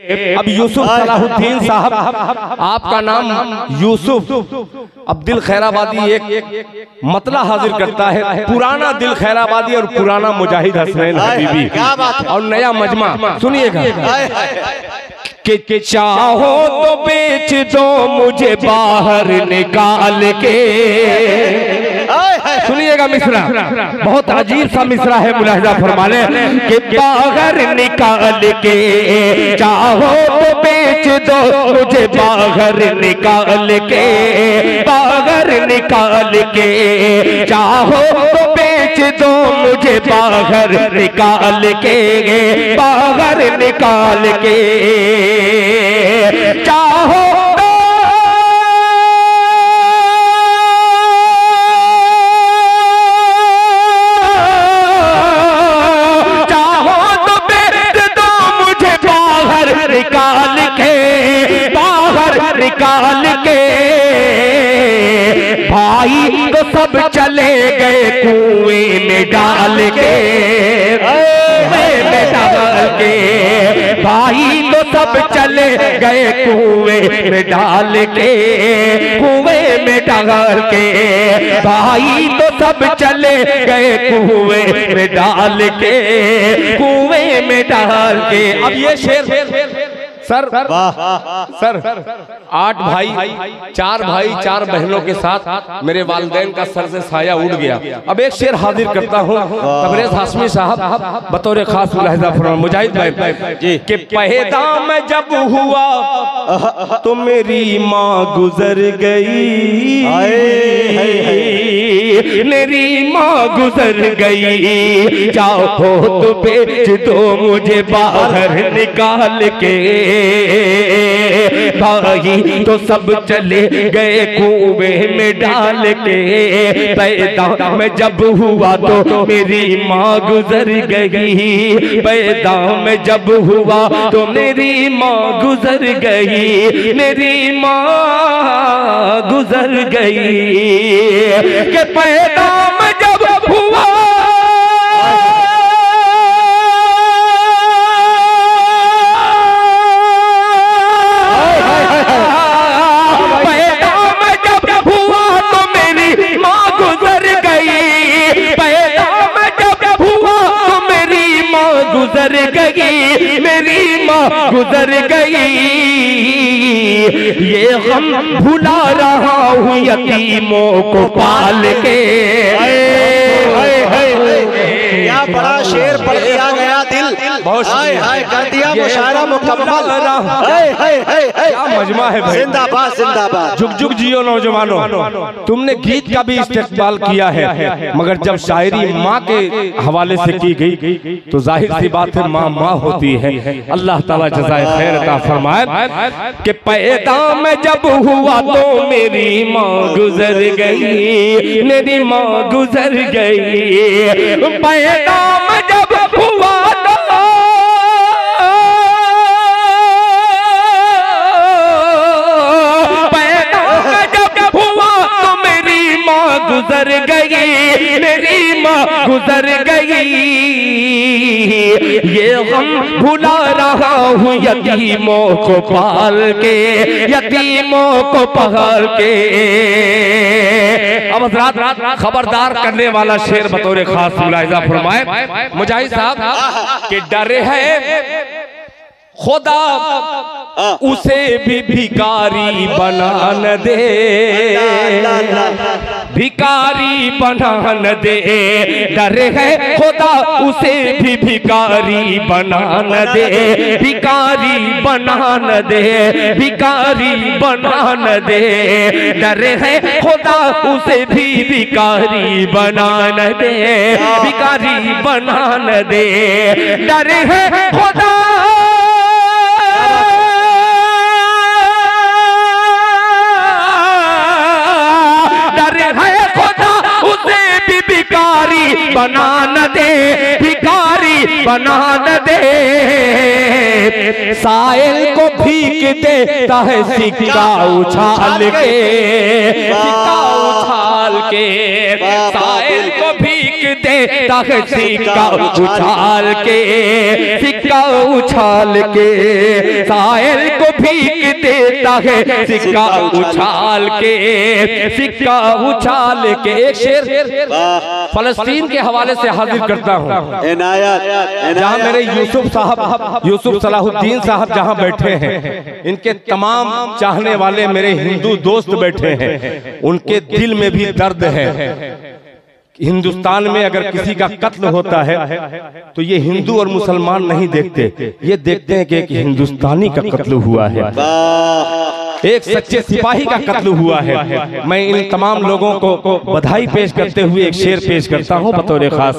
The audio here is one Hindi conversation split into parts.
अब यूसुफ सलाहुद्दीन साहब, आपका नाम यूसुफ। अब दिल खैराबादी एक मतला हाजिर करता है, पुराना दिल खैराबादी और पुराना मुजाहिद हसनैन हबीबी और नया मजमा। सुनिएगा कि चाहो तो बेच दो मुझे बाहर निकाल के। सुनिएगा मिसरा, बहुत अजीब सा मिसरा है, मुलाहिजा फरमा ले कि बाहर निकाल के, चाहो तो बेच दो मुझे बाहर निकाल के, बाहर निकाल के, चाहो तो बेच दो मुझे बाहर निकाल के, बाहर निकाल के, चाहो निकाल के, बाहर निकाल के, भाई तो सब चले गए कुएं में डाल के, में डाल के, भाई तो सब चले गए कुएं में डाल के, कुएं में डाल के, भाई तो सब चले गए कुएं में डाल के, कुएं में डाल के। अब ये शेर सर 8 भाई 4 भाई 4 बहनों के साथ मेरे वालिदैन का सर से साया उड़ गया। अब एक शेर हाजिर करता हूँ तबरेज़ हाशमी साहब बतौर खास मुलाहिज़ा फरमाएं मुजाहिद भाई जी कि पैदा मैं जब हुआ तो मेरी माँ गुजर गई, मेरी माँ गुजर गई, चाहो तो बेच दो मुझे बाहर निकाल के, भाई तो सब चले गए कुएं में डाल के, पैदा मैं जब हुआ तो मेरी माँ गुजर गई, पैदा मैं जब हुआ तो मेरी माँ गुजर गई, मेरी माँ गुजर गई, कि पैदा मैं जब हुआ गुजर गई, मेरी माँ गुजर गई, ये हम भुला रहा हूँ यतीमों को पाल के। क्या बड़ा शेर पढ़ दिया गया, दिल हाय हाय कर दिया मुशायरा मुकम्मल। क्या मजमा है भाई, जिंदाबाद जिंदाबाद, जुग जुग जियो नौजवानों। तुमने गीत का भी इस्तेमाल किया है, मगर जब शायरी माँ के हवाले से की गई तो जाहिर सी बात है माँ माँ होती है। अल्लाह ताला जज़ाए खैर अता फरमाए कि पैदा मैं जब हुआ तो मेरी माँ गुजर गई, मेरी माँ गुजर गई, पैदा मैं जब हुआ तो गुजर गई, मेरी माँ गुजर गई, ये हम भुला रहा हूँ यतीमों को पाल के, यतीमों को पाल के। अब रात खबरदार करने वाला शेर बतौर खास मुलाहिज़ा फरमाए मुजाहिद साहब कि डर है खुदा उसे भी भिखारी बना न दे, भिखारी बना न दे, डर है खुदा उसे भी भिखारी बना न दे, भिखारी बना न दे, भिखारी बना न दे, डर है खुदा उसे भी भिखारी बना न दे, भिखारी बना न दे, डर है खुदा भिखारी बना न दे, भिखारी बना न दे, साइल को भीख देता है सिक्का उछाल के, सिक्का उछाल के, साइल को भी भीख देता है सिक्का उछाल के, सिक्का उछाल के, साहिल को भीख देता है सिक्का उछाल के, सिक्का उछाल के। एक शेर फलस्तीन के हवाले से हाजिर करता हूँ, जहाँ मेरे यूसुफ सलाहुद्दीन साहब जहाँ बैठे हैं, इनके तमाम चाहने वाले मेरे हिंदू दोस्त बैठे हैं, उनके दिल में भी दर्द है। हिंदुस्तान में अगर किसी का कत्ल होता है तो ये हिंदू और मुसलमान नहीं देखते, ये देखते हैं कि एक हिंदुस्तानी का कत्ल हुआ है, एक सच्चे सिपाही का कत्ल हुआ है। मैं इन तमाम लोगों को बधाई पेश करते हुए एक शेर पेश करता हूँ बतौर खास।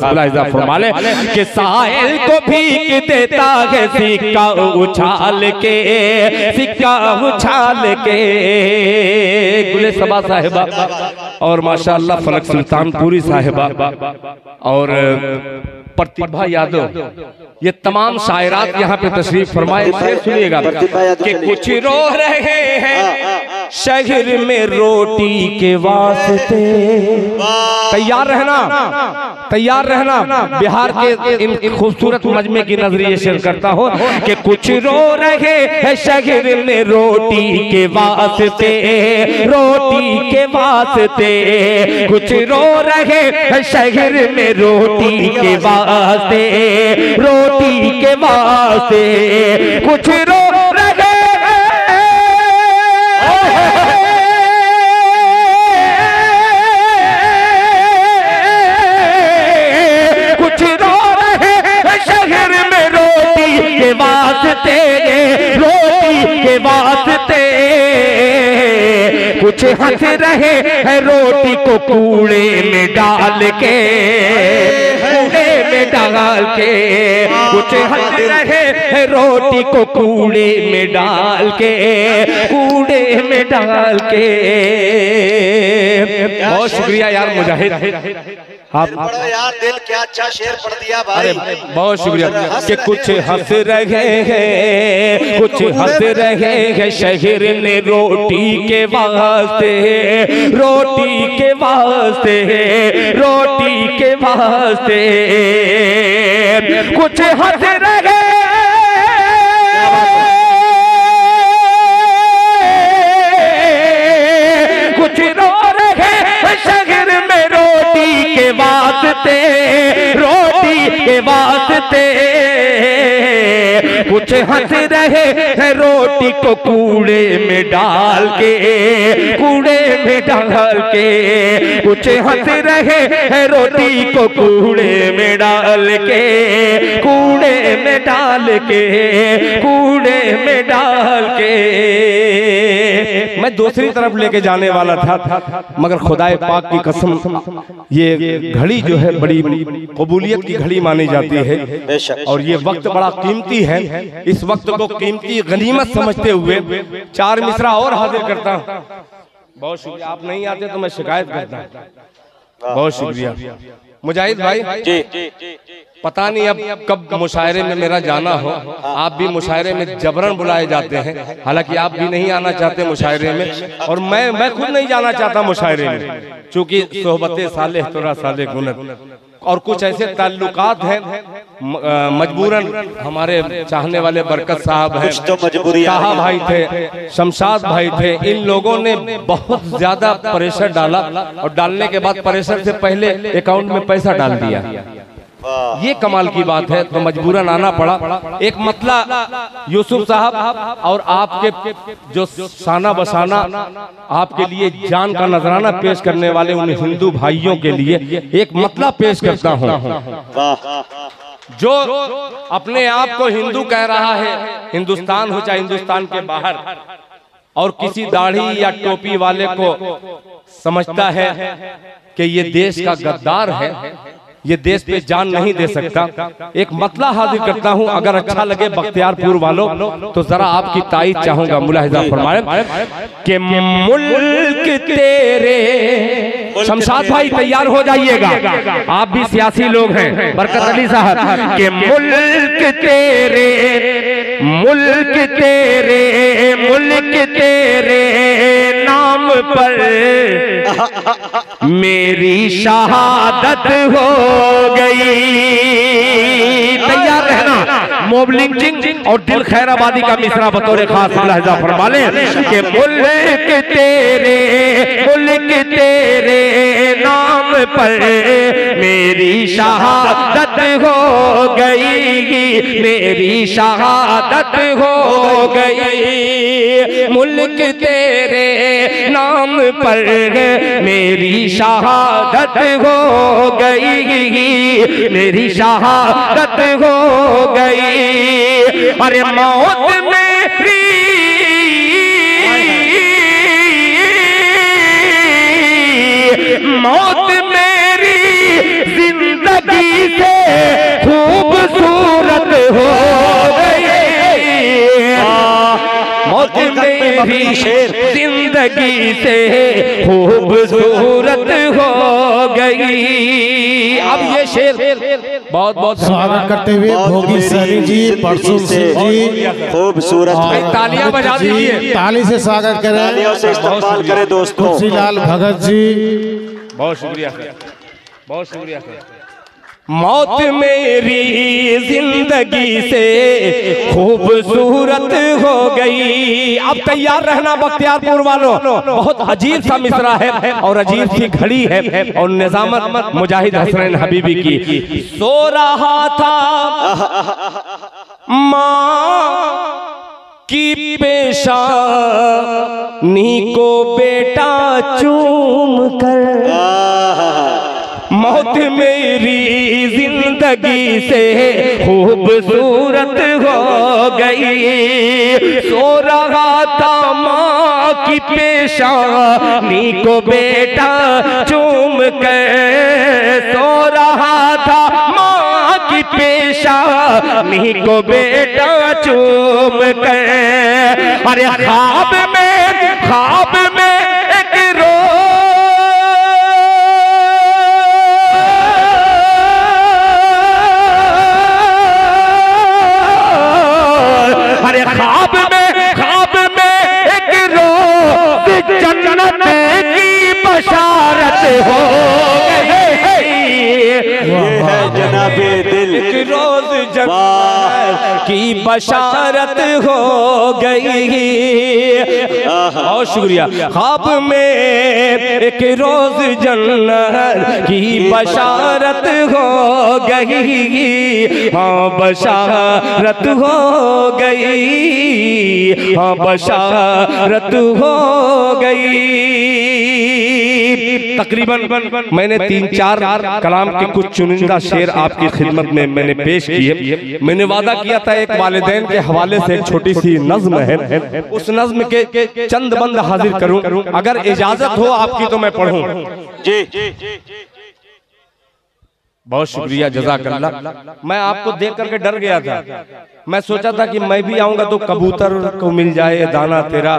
फरमाले कि साहिल को भीख देता है सिक्का उछाल के, सिक्का उछाल के। गुले सबा साहिबा और माशाअल्लाह फलक सुल्तानपुरी साहिबा और प्रतिभा यादव, ये तमाम शायरात यहाँ पे तशरीफ फरमाए। सुनिएगा कि कुछ रो रहे हैं शहर में रोटी के वास्ते, तैयार रहना, तैयार रहना। बिहार के इन खूबसूरत मजमे की नजरिए शेयर करता हूँ कि कुछ रो रहे हैं शहर में रोटी के वास्ते, रोटी के वास्ते, कुछ रो रहे हैं शहर में रोटी के वास्ते, रोटी के वास्ते, कुछ रो रहे वास्ते, रोटी के वास्ते, कुछ हंस रहे हैं रोटी को कूड़े में डाल के, कूड़े में डाल के, कुछ हंस रहे हैं रोटी को कूड़े में डाल के, कूड़े में डाल के। बहुत शुक्रिया यार मुजाहिद, आप यार दिल क्या अच्छा शेर पढ़ दिया भाई, बहुत शुक्रिया। कि कुछ हंस रहे हैं, कुछ हंस रहे हैं शहर ने रोटी के वास्ते, रोटी के वास्ते, रोटी के वास्ते, कुछ हंस रहे कुछ रो रहे शहर में रोटी के वास्ते, रोटी के वास्ते, कुछ हंस रहे हैं रोटी को कूड़े में डाल के, कूड़े में डाल के, कुछ हंस रहे हैं रोटी को कूड़े में डाल के, कूड़े में डाल के, कूड़े में डाल के। मैं दूसरी तरफ लेके जाने वाला था, मगर खुदाए पाक की कसम ये घड़ी जो है बड़ी कबूलियत की घड़ी मानी जाती है और ये वक्त बड़ा कीमती है। इस वक्त को कीमती गनीमत समझते हुए चार मिसरा और हाजिर करता हूँ। बहुत शुक्रिया, आप नहीं आते तो मैं शिकायत करता हूँ। बहुत शुक्रिया मुजाहिद भाई जी। पता नहीं अब कब मुशायरे में मेरा जाना हो, आप भी मुशायरे में जबरन बुलाए जाते हैं, हालांकि आप भी नहीं आना चाहते मुशायरे में और मैं खुद नहीं जाना चाहता मुशायरे में, चूंकि सोहबते सालेह तोरा साले गुनत और कुछ ऐसे ताल्लुकात हैं मजबूरन। हमारे चाहने वाले बरकत साहब हैं, ताहा भाई थे, शमशाद भाई थे, इन लोगों ने बहुत ज्यादा प्रेशर डाला और डालने के बाद प्रेशर से पहले अकाउंट में पैसा डाल दिया। ये कमाल की बात है, तो मजबूरन आना पड़ा। एक मतला यूसुफ साहब और आपके जो साना बसाना आपके लिए जान का नजराना पेश करने वाले उन हिंदू भाइयों के लिए एक मतला पेश करता हूँ। जो अपने आप को हिंदू कह रहा है, हिंदुस्तान हो चाहे हिंदुस्तान के बाहर, और किसी दाढ़ी या टोपी वाले को समझता है कि ये देश का गद्दार है, ये देश पे जान नहीं दे सकता, एक मतला हाजिर करता हूं। अगर अच्छा लगे बख्तियारपुर वालों तो जरा आपकी ताईद चाहूंगा। मुलाहिजा फरमाए कि मुल्क तेरे, शमशाद भाई तैयार हो जाइएगा, आप भी सियासी लोग हैं, बरकत अली साहब, कि मुल्क तेरे, मुल्क तेरे, मुल्क तेरे नाम पर मेरी शहादत हो गई। तैयार रहना। मोबलिंग जिंग और दिल खैराबादी का मिसरा बतौर खास लहजा फरमा लें कि मुल्क तेरे नाम पर मेरी शहादत हो गई, मेरी शहादत हो गई। मुल्क तेरे नाम पर मेरी शहादत हो गई, मेरी शहादत हो गई। अरे मौत मेरी मौत मेरी जिंदगी से खूबसूरत हो गई। मौत मेरी जिंदगी से खूबसूरत हो गई। अब ये शेर बहुत बहुत स्वागत करते हुए भोगी सैनी जी, परसों जी खूबसूरत। तालियां बजा दीजिए, ताली से स्वागत करें, तालियों से इस्तकबाल करें दोस्तों। तुलसीलाल भगत जी, बहुत शुक्रिया, बहुत शुक्रिया। मौत मेरी जिंदगी से खूबसूरत हो गई। अब तैयार रहना बख्तियारपुर वालों, बहुत अजीब सा मिसरा है और अजीब सी घड़ी है और निजामत मुजाहिद हसनैन हबीबी की। सो रहा था माँ की पेशानी को बेटा चूम कर, मौत मेरी जिंदगी से खूबसूरत हो गई। सो रहा था माँ की पेशानी को बेटा चूम कर, सो रहा था माँ की पेशानी को बेटा चूम कर। अरे ख्वाब में एक ख्वाब में एक रोज़ जन्नत की बशारत हो गई। ये है जनाबे दिल, एक रोज़ जन्नत की बशारत हो गई। बहुत शुक्रिया। ख्वाब में एक रोज़ जन्नत की बशारत हो गई, हाँ बशारत हो गई, हाँ बशारत हो गई। तकरीबन मैंने 3-4 कलाम के कुछ चुनिंदा शेर आपकी खिदमत में मैंने पेश किए। मैंने वादा किया था एक वालिदैन के हवाले से एक छोटी सी नज्म है, उस नज्म के चंद बंद हाजिर करूं, अगर इजाजत हो आपकी तो मैं पढ़ूं। जी बहुत शुक्रिया, जज़ाकल्लाह। मैं आपको देख करके डर गया था। मैं सोचा था कि मैं भी आऊंगा तो कबूतर को मिल जाए दाना तेरा,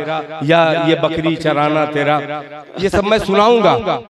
या ये बकरी चराना तेरा, ये सब मैं सुनाऊंगा।